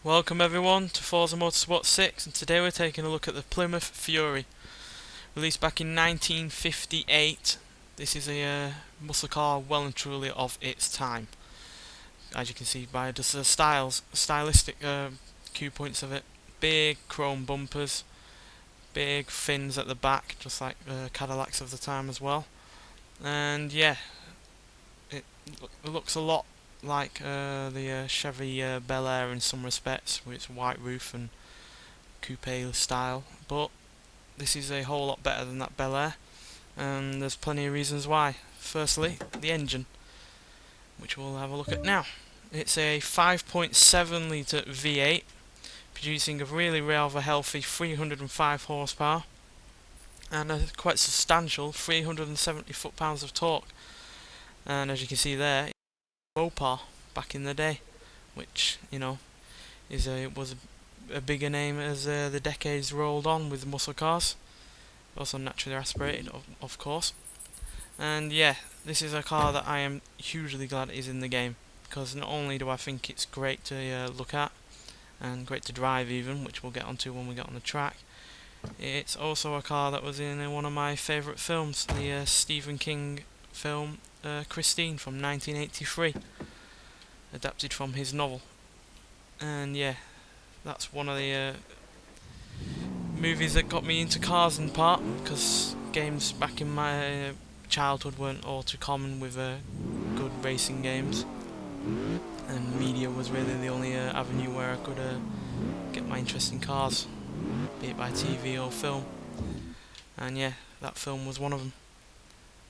Welcome everyone to Forza Motorsport 6, and today we're taking a look at the Plymouth Fury. Released back in 1958, this is a muscle car well and truly of its time. As you can see by just the stylistic cue points of it. Big chrome bumpers, big fins at the back, just like the Cadillacs of the time as well. And yeah, it looks a lot like the Chevy Bel Air in some respects, with its white roof and coupe style, but this is a whole lot better than that Bel Air, and there's plenty of reasons why. Firstly, the engine, which we'll have a look at now. It's a 5.7 litre V8, producing a really rather healthy 305 horsepower and a quite substantial 370 foot-pounds of torque. And as you can see there, Mopar back in the day, which was a bigger name as the decades rolled on with muscle cars, also naturally aspirated, of course. And yeah, this is a car that I am hugely glad is in the game, because not only do I think it's great to look at and great to drive even, which we'll get onto when we get on the track, it's also a car that was in one of my favourite films, the Stephen King film Christine from 1983, adapted from his novel. And yeah, that's one of the movies that got me into cars in part, because games back in my childhood weren't all too common with good racing games, and media was really the only avenue where I could get my interest in cars, be it by TV or film. And yeah, that film was one of them,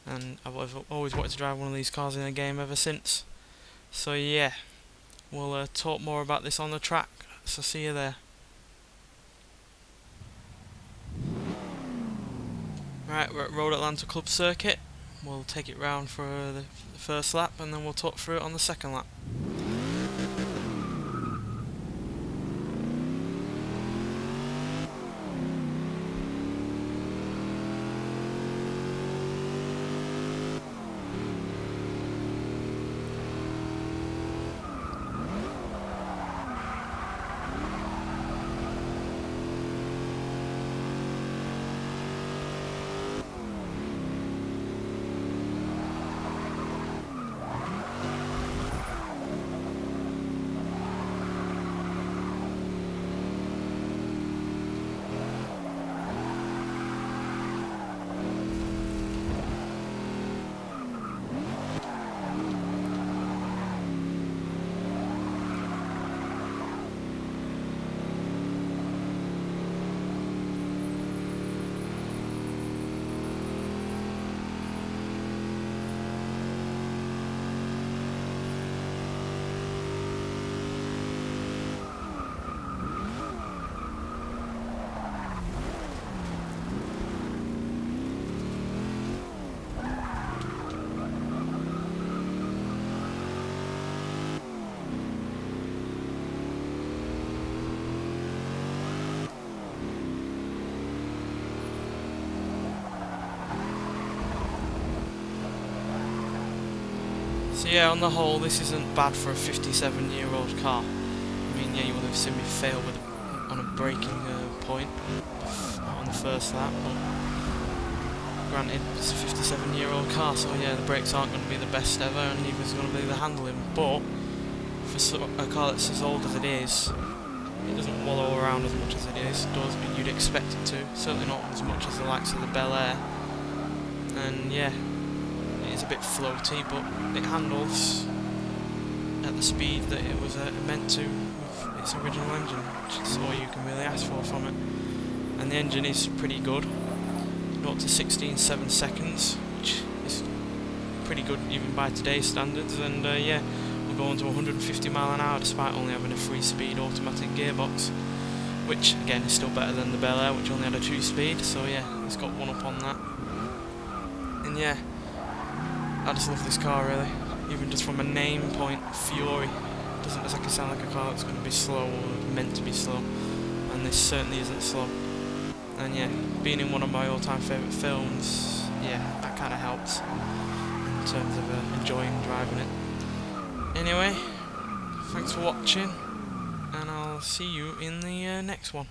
and I've always wanted to drive one of these cars in a game ever since. So yeah, we'll talk more about this on the track, so see you there. Right, we're at Road Atlanta Club Circuit. We'll take it round for the first lap, and then we'll talk through it on the second lap. So yeah, on the whole, this isn't bad for a 57-year-old car. I mean, yeah, you will have seen me fail on a braking point on the first lap, but granted, it's a 57-year-old car, so yeah, the brakes aren't going to be the best ever, and neither is going to be the handling. But for a car that's as old as it is, it doesn't wallow around as much as it is. Does you'd expect it to? Certainly not as much as the likes of the Bel Air. And yeah, it's a bit floaty, but it handles at the speed that it was meant to with its original engine, which is all you can really ask for from it. And the engine is pretty good, 0 to 60 in 7 seconds, which is pretty good even by today's standards. And yeah, we'll go on to 150 mile an hour despite only having a 3-speed automatic gearbox, which again is still better than the Bel Air, which only had a 2-speed. So yeah, it's got one up on that. And yeah, I just love this car really, even just from a name point, Fury. Doesn't exactly sound like a car that's going to be slow or meant to be slow, and this certainly isn't slow. And yeah, being in one of my all-time favourite films, yeah, that kind of helps in terms of enjoying driving it. Anyway, thanks for watching, and I'll see you in the next one.